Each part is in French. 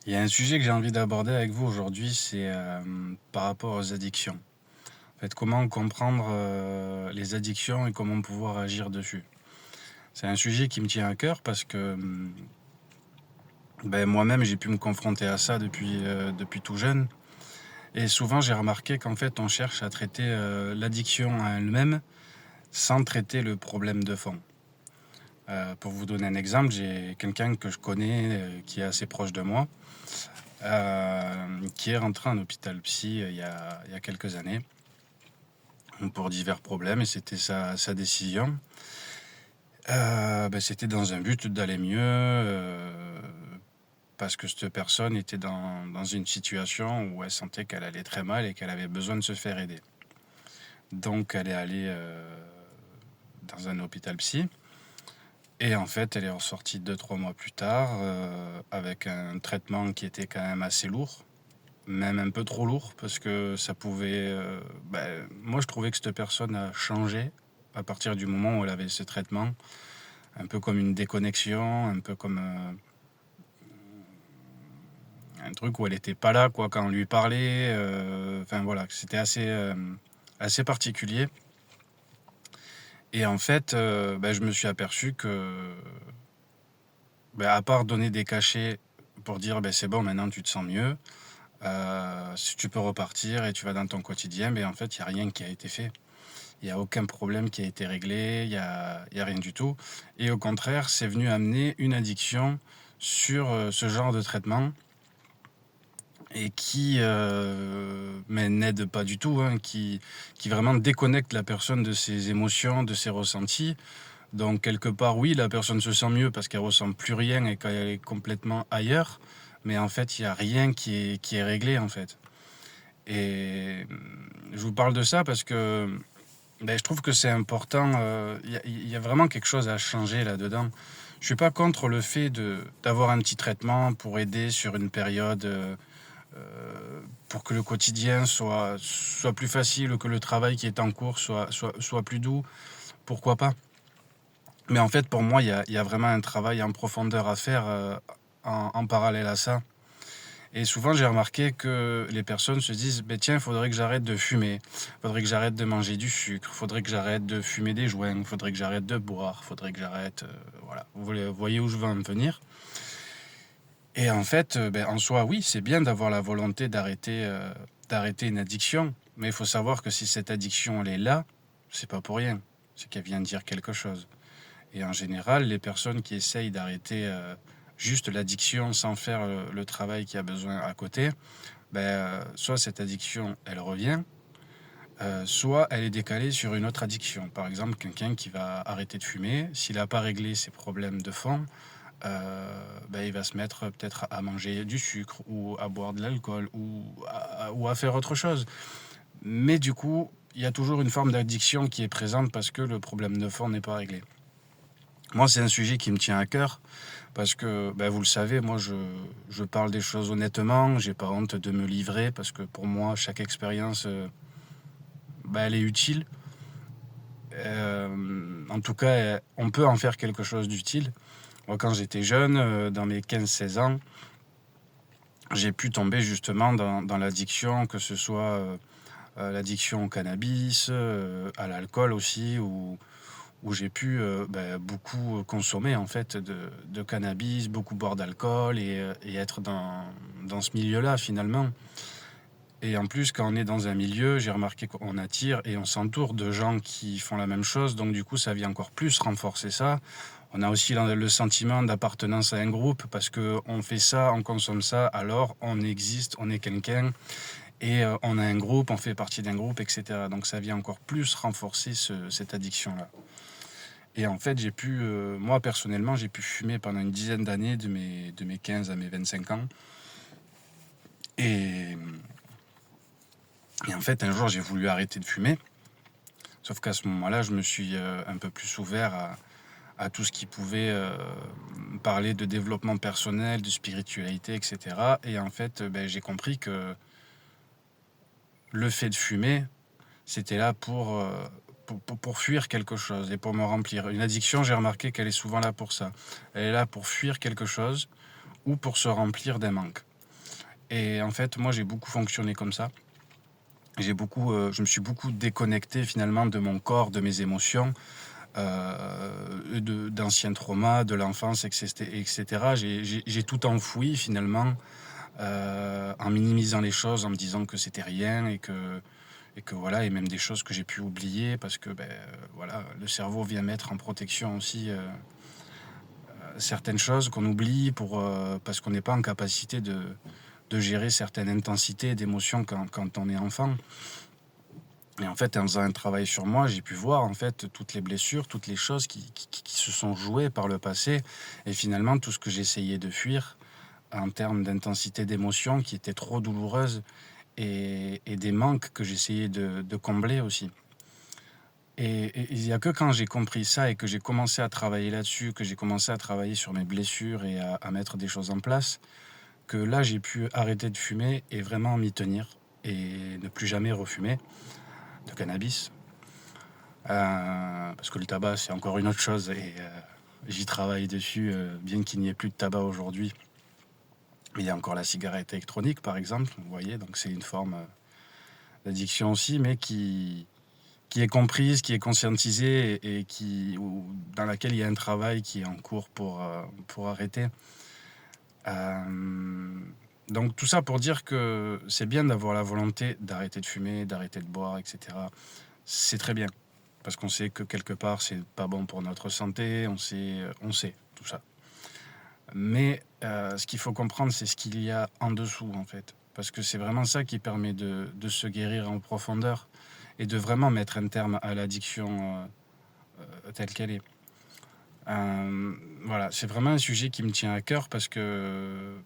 Il y a un sujet que j'ai envie d'aborder avec vous aujourd'hui, c'est par rapport aux addictions. En fait, comment comprendre les addictions et comment pouvoir agir dessus. C'est un sujet qui me tient à cœur parce que moi-même j'ai pu me confronter à ça depuis tout jeune. Et souvent j'ai remarqué qu'en fait on cherche à traiter l'addiction à elle-même sans traiter le problème de fond. Pour vous donner un exemple, j'ai quelqu'un que je connais qui est assez proche de moi, qui est rentré en hôpital psy il y a quelques années pour divers problèmes et c'était sa décision. C'était dans un but d'aller mieux parce que cette personne était dans une situation où elle sentait qu'elle allait très mal et qu'elle avait besoin de se faire aider. Donc elle est allée dans un hôpital psy et en fait elle est ressortie 2-3 mois plus tard avec un traitement qui était quand même assez lourd, même un peu trop lourd parce que ça pouvait... moi je trouvais que cette personne a changé à partir du moment où elle avait ce traitement, un peu comme une déconnexion, un peu comme un truc où elle était pas là quoi quand on lui parlait. Enfin voilà, c'était assez particulier. Et en fait, je me suis aperçu que, à part donner des cachets pour dire c'est bon, maintenant tu te sens mieux, si tu peux repartir et tu vas dans ton quotidien, en fait, il n'y a rien qui a été fait. Il n'y a aucun problème qui a été réglé, il y a rien du tout. Et au contraire, c'est venu amener une addiction sur ce genre de traitement et qui n'aide pas du tout, hein, qui vraiment déconnecte la personne de ses émotions, de ses ressentis. Donc quelque part, oui, la personne se sent mieux parce qu'elle ressent plus rien et qu'elle est complètement ailleurs, mais en fait, il n'y a rien qui est réglé en fait. Et je vous parle de ça parce que je trouve que c'est important. Il y a vraiment quelque chose à changer là-dedans. Je suis pas contre le fait d'avoir un petit traitement pour aider sur une période, pour que le quotidien soit plus facile, que le travail qui est en cours soit plus doux. Pourquoi pas? Mais en fait, pour moi, il y a vraiment un travail en profondeur à faire en parallèle à ça. Et souvent, j'ai remarqué que les personnes se disent, tiens, il faudrait que j'arrête de fumer, il faudrait que j'arrête de manger du sucre, il faudrait que j'arrête de fumer des joints, il faudrait que j'arrête de boire, il faudrait que j'arrête... voilà, vous voyez où je veux en venir. Et en fait, en soi, oui, c'est bien d'avoir la volonté d'arrêter une addiction, mais il faut savoir que si cette addiction, elle est là, c'est pas pour rien, c'est qu'elle vient dire quelque chose. Et en général, les personnes qui essayent d'arrêter juste l'addiction sans faire le travail qui a besoin à côté, soit cette addiction, elle revient, soit elle est décalée sur une autre addiction. Par exemple, quelqu'un qui va arrêter de fumer, s'il n'a pas réglé ses problèmes de fond, il va se mettre peut-être à manger du sucre ou à boire de l'alcool ou à faire autre chose. Mais du coup, il y a toujours une forme d'addiction qui est présente parce que le problème de fond n'est pas réglé. Moi, c'est un sujet qui me tient à cœur parce que, vous le savez, moi, je parle des choses honnêtement. J'ai pas honte de me livrer parce que pour moi, chaque expérience, elle est utile. En tout cas, on peut en faire quelque chose d'utile. Moi, quand j'étais jeune, dans mes 15-16 ans, j'ai pu tomber justement dans l'addiction, que ce soit l'addiction au cannabis, à l'alcool aussi, où j'ai pu beaucoup consommer en fait de cannabis, beaucoup boire d'alcool et être dans ce milieu-là finalement. Et en plus, quand on est dans un milieu, j'ai remarqué qu'on attire et on s'entoure de gens qui font la même chose, donc du coup ça vient encore plus renforcer ça. On a aussi le sentiment d'appartenance à un groupe parce qu'on fait ça, on consomme ça, alors on existe, on est quelqu'un et on a un groupe, on fait partie d'un groupe, etc. Donc ça vient encore plus renforcer cette addiction-là. Et en fait, moi personnellement, j'ai pu fumer pendant une dizaine d'années, de mes 15 à mes 25 ans. Et, et en fait, un jour, j'ai voulu arrêter de fumer. Sauf qu'à ce moment-là, je me suis un peu plus ouvert à tout ce qui pouvait parler de développement personnel, de spiritualité, etc. Et en fait, j'ai compris que le fait de fumer, c'était là pour fuir quelque chose et pour me remplir. Une addiction, j'ai remarqué qu'elle est souvent là pour ça. Elle est là pour fuir quelque chose ou pour se remplir d'un manque. Et en fait, moi, j'ai beaucoup fonctionné comme ça. Je me suis beaucoup déconnecté finalement de mon corps, de mes émotions, d'anciens traumas, de l'enfance, etc. J'ai tout enfoui finalement, en minimisant les choses, en me disant que c'était rien et que voilà, et même des choses que j'ai pu oublier parce que voilà, le cerveau vient mettre en protection aussi certaines choses qu'on oublie parce qu'on n'est pas en capacité de gérer certaines intensités d'émotions quand on est enfant. Et en fait, en faisant un travail sur moi, j'ai pu voir en fait toutes les blessures, toutes les choses qui se sont jouées par le passé, et finalement tout ce que j'essayais de fuir en termes d'intensité d'émotion qui était trop douloureuse, et des manques que j'essayais de combler aussi. Et il n'y a que quand j'ai compris ça et que j'ai commencé à travailler là-dessus, que j'ai commencé à travailler sur mes blessures et à mettre des choses en place, que là j'ai pu arrêter de fumer et vraiment m'y tenir et ne plus jamais refumer de cannabis. Parce que le tabac, c'est encore une autre chose et j'y travaille dessus, bien qu'il n'y ait plus de tabac aujourd'hui. Mais il y a encore la cigarette électronique, par exemple, vous voyez, donc c'est une forme d'addiction aussi, mais qui est comprise, qui est conscientisée dans laquelle il y a un travail qui est en cours pour arrêter. Euh, donc tout ça pour dire que c'est bien d'avoir la volonté d'arrêter de fumer, d'arrêter de boire, etc. C'est très bien. Parce qu'on sait que quelque part, c'est pas bon pour notre santé, on sait tout ça. Mais ce qu'il faut comprendre, c'est ce qu'il y a en dessous, en fait. Parce que c'est vraiment ça qui permet de se guérir en profondeur et de vraiment mettre un terme à l'addiction telle qu'elle est. Voilà, c'est vraiment un sujet qui me tient à cœur parce que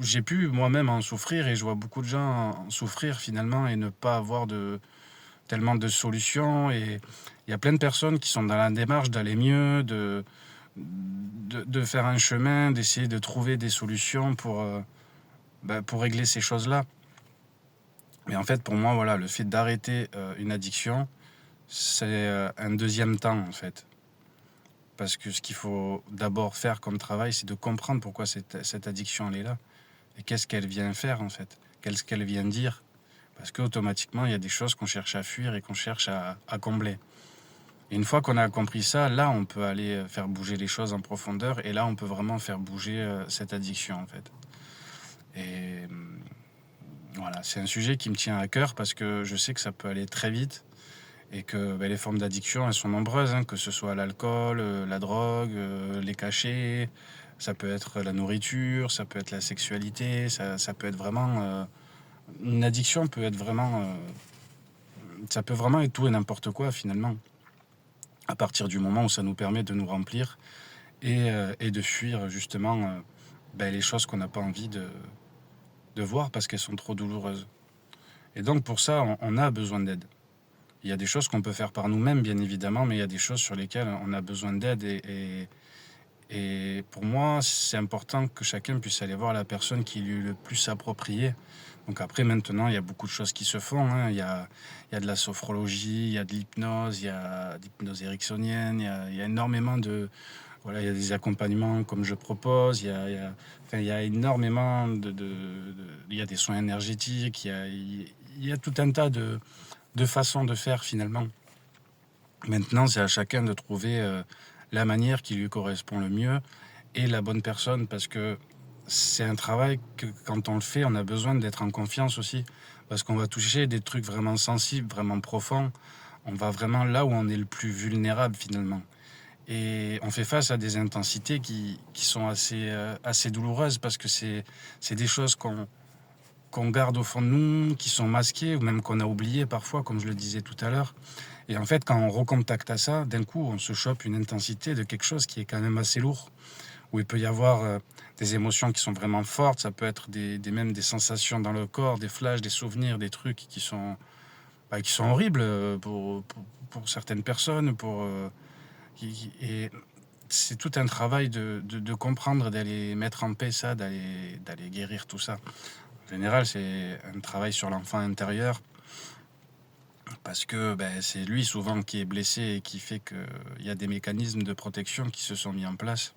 j'ai pu moi-même en souffrir et je vois beaucoup de gens en souffrir finalement et ne pas avoir tellement de solutions. Et il y a plein de personnes qui sont dans la démarche d'aller mieux, de faire un chemin, d'essayer de trouver des solutions pour régler ces choses-là. Mais en fait, pour moi, voilà, le fait d'arrêter une addiction, c'est un deuxième temps, en fait. Parce que ce qu'il faut d'abord faire comme travail, c'est de comprendre pourquoi cette addiction, elle est là. Et qu'est-ce qu'elle vient faire, en fait. Qu'est-ce qu'elle vient dire. Parce qu'automatiquement, il y a des choses qu'on cherche à fuir et qu'on cherche à combler. Et une fois qu'on a compris ça, là, on peut aller faire bouger les choses en profondeur. Et là, on peut vraiment faire bouger cette addiction, en fait. Et voilà, c'est un sujet qui me tient à cœur parce que je sais que ça peut aller très vite. Et que les formes d'addiction, elles sont nombreuses, hein, que ce soit l'alcool, la drogue, les cachets. Ça peut être la nourriture, ça peut être la sexualité. Ça peut être vraiment... une addiction peut être vraiment... ça peut vraiment être tout et n'importe quoi, finalement. À partir du moment où ça nous permet de nous remplir et de fuir justement les choses qu'on n'a pas envie de voir parce qu'elles sont trop douloureuses. Et donc pour ça, on a besoin d'aide. Il y a des choses qu'on peut faire par nous-mêmes, bien évidemment, mais il y a des choses sur lesquelles on a besoin d'aide. Et pour moi, c'est important que chacun puisse aller voir la personne qui lui est le plus appropriée. Donc après, maintenant, il y a beaucoup de choses qui se font, hein. Il y a de la sophrologie, il y a de l'hypnose, il y a de l'hypnose ericksonienne, il y a énormément de... Voilà, il y a des accompagnements comme je propose, il y a énormément il y a des soins énergétiques, il y a tout un tas de façons de faire finalement. Maintenant, c'est à chacun de trouver la manière qui lui correspond le mieux et la bonne personne parce que c'est un travail que quand on le fait, on a besoin d'être en confiance aussi parce qu'on va toucher des trucs vraiment sensibles, vraiment profonds. On va vraiment là où on est le plus vulnérable finalement. Et on fait face à des intensités qui sont assez douloureuses parce que c'est des choses qu'on garde au fond de nous, qui sont masquées ou même qu'on a oubliées parfois, comme je le disais tout à l'heure. Et en fait, quand on recontacte à ça, d'un coup, on se chope une intensité de quelque chose qui est quand même assez lourd, où il peut y avoir des émotions qui sont vraiment fortes, ça peut être même des sensations dans le corps, des flashs, des souvenirs, des trucs qui sont horribles pour certaines personnes. Et c'est tout un travail de comprendre, d'aller mettre en paix ça, d'aller guérir tout ça. En général, c'est un travail sur l'enfant intérieur parce que c'est lui souvent qui est blessé et qui fait qu'il y a des mécanismes de protection qui se sont mis en place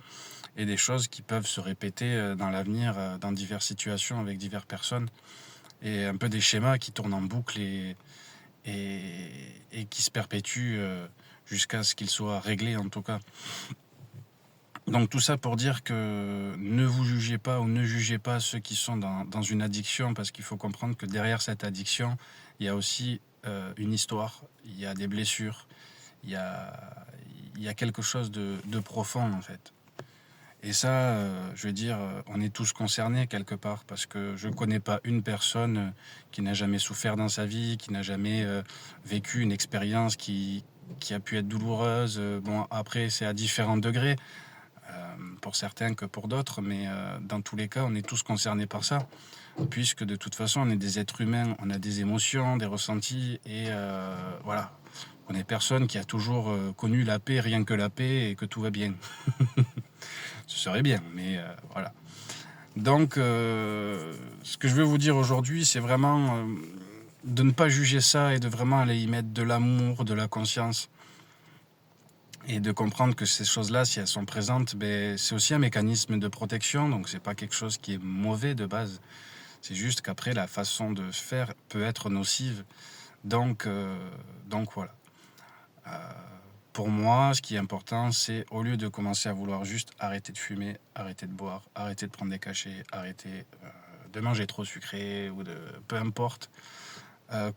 et des choses qui peuvent se répéter dans l'avenir, dans diverses situations avec diverses personnes, et un peu des schémas qui tournent en boucle et qui se perpétuent jusqu'à ce qu'ils soient réglés en tout cas. Donc tout ça pour dire que ne vous jugez pas ou ne jugez pas ceux qui sont dans une addiction, parce qu'il faut comprendre que derrière cette addiction, il y a aussi une histoire, il y a des blessures, il y a, il y a quelque chose de profond en fait. Et ça, je veux dire, on est tous concernés quelque part, parce que je ne connais pas une personne qui n'a jamais souffert dans sa vie, qui n'a jamais vécu une expérience qui a pu être douloureuse. Bon, après, c'est à différents degrés, pour certains que pour d'autres, mais dans tous les cas, on est tous concernés par ça, puisque de toute façon, on est des êtres humains, on a des émotions, des ressentis, et voilà. On est personne qui a toujours connu la paix, rien que la paix, et que tout va bien. Ce serait bien, mais voilà. Donc, ce que je veux vous dire aujourd'hui, c'est vraiment de ne pas juger ça et de vraiment aller y mettre de l'amour, de la conscience. Et de comprendre que ces choses-là, si elles sont présentes, ben, c'est aussi un mécanisme de protection. Donc, c'est pas quelque chose qui est mauvais de base. C'est juste qu'après, la façon de faire peut être nocive. Donc voilà. Pour moi, ce qui est important, c'est au lieu de commencer à vouloir juste arrêter de fumer, arrêter de boire, arrêter de prendre des cachets, arrêter de manger trop sucré ou de peu importe, euh,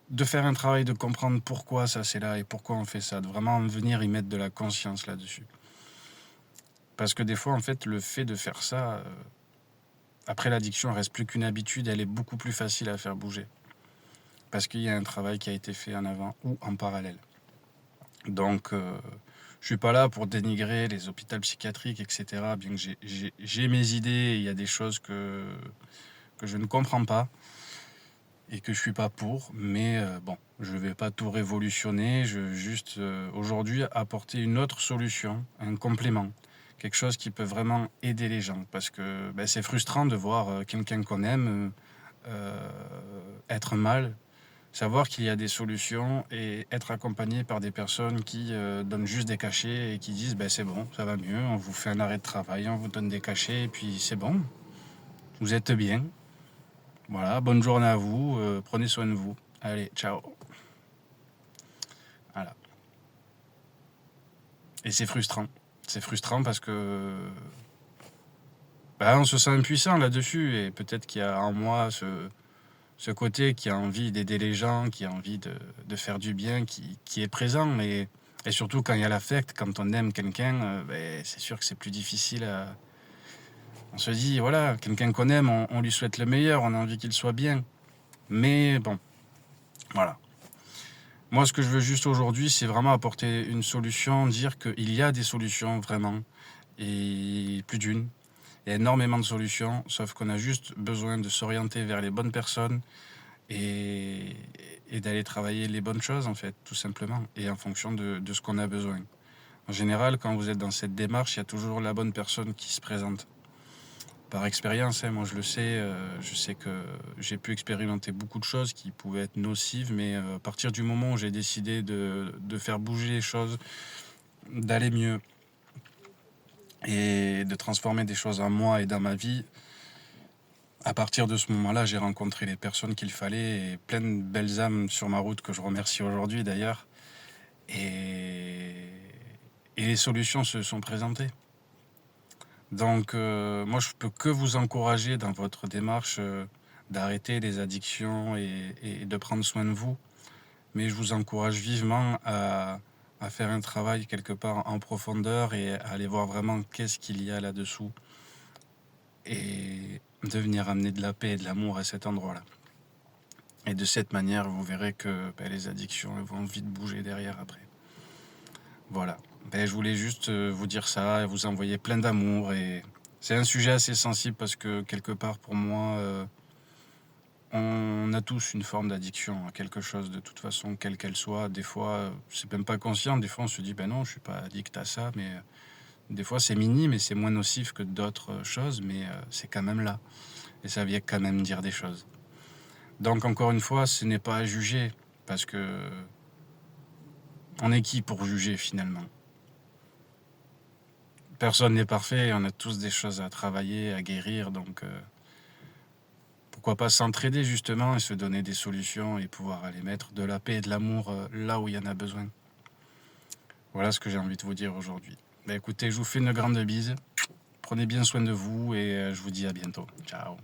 de faire un travail de comprendre pourquoi ça c'est là et pourquoi on fait ça, de vraiment venir y mettre de la conscience là-dessus. Parce que des fois, en fait, le fait de faire ça, après l'addiction, elle reste plus qu'une habitude, elle est beaucoup plus facile à faire bouger. Parce qu'il y a un travail qui a été fait en avant ou en parallèle. Donc, je suis pas là pour dénigrer les hôpitaux psychiatriques, etc. Bien que j'ai mes idées, il y a des choses que je ne comprends pas et que je suis pas pour. Mais bon, je vais pas tout révolutionner. Je veux juste aujourd'hui apporter une autre solution, un complément, quelque chose qui peut vraiment aider les gens. Parce que ben, c'est frustrant de voir quelqu'un qu'on aime être mal. Savoir qu'il y a des solutions et être accompagné par des personnes qui donnent juste des cachets et qui disent ben, c'est bon, ça va mieux, on vous fait un arrêt de travail, on vous donne des cachets et puis c'est bon, vous êtes bien. Voilà, bonne journée à vous, prenez soin de vous. Allez, ciao. Voilà. Et c'est frustrant. C'est frustrant parce que ben, on se sent impuissant là-dessus, et peut-être qu'il y a en moi ce côté qui a envie d'aider les gens, qui a envie de faire du bien, qui est présent. Mais, et surtout quand il y a l'affect, quand on aime quelqu'un, ben, c'est sûr que c'est plus difficile à... On se dit, voilà, quelqu'un qu'on aime, on lui souhaite le meilleur, on a envie qu'il soit bien. Mais bon, voilà. Moi, ce que je veux juste aujourd'hui, c'est vraiment apporter une solution, dire qu'il y a des solutions vraiment, et plus d'une. Il y a énormément de solutions, sauf qu'on a juste besoin de s'orienter vers les bonnes personnes et, et d'aller travailler les bonnes choses, en fait, tout simplement, et en fonction de ce qu'on a besoin. En général, quand vous êtes dans cette démarche, il y a toujours la bonne personne qui se présente. Par expérience, hein, moi je sais que j'ai pu expérimenter beaucoup de choses qui pouvaient être nocives, mais à partir du moment où j'ai décidé de faire bouger les choses, d'aller mieux et de transformer des choses en moi et dans ma vie, à partir de ce moment-là, j'ai rencontré les personnes qu'il fallait et plein de belles âmes sur ma route que je remercie aujourd'hui d'ailleurs. Et, et les solutions se sont présentées. Donc moi je peux que vous encourager dans votre démarche d'arrêter les addictions et de prendre soin de vous. Mais je vous encourage vivement à faire un travail quelque part en profondeur et à aller voir vraiment qu'est-ce qu'il y a là-dessous. Et de venir amener de la paix et de l'amour à cet endroit-là. Et de cette manière, vous verrez que ben, les addictions vont vite bouger derrière après. Voilà. Ben, je voulais juste vous dire ça et vous envoyer plein d'amour. Et c'est un sujet assez sensible parce que quelque part pour moi, on a tous une forme d'addiction à quelque chose de toute façon, quelle qu'elle soit. Des fois, c'est même pas conscient. Des fois, on se dit ben non, je suis pas addict à ça, mais des fois c'est minime et c'est moins nocif que d'autres choses, mais c'est quand même là. Et ça vient quand même dire des choses. Donc encore une fois, ce n'est pas à juger, parce que on est qui pour juger finalement? personne n'est parfait, on a tous des choses à travailler, à guérir, donc pourquoi pas s'entraider justement et se donner des solutions et pouvoir aller mettre de la paix et de l'amour là où il y en a besoin. Voilà ce que j'ai envie de vous dire aujourd'hui. Bah, écoutez, je vous fais une grande bise, prenez bien soin de vous et je vous dis à bientôt. Ciao.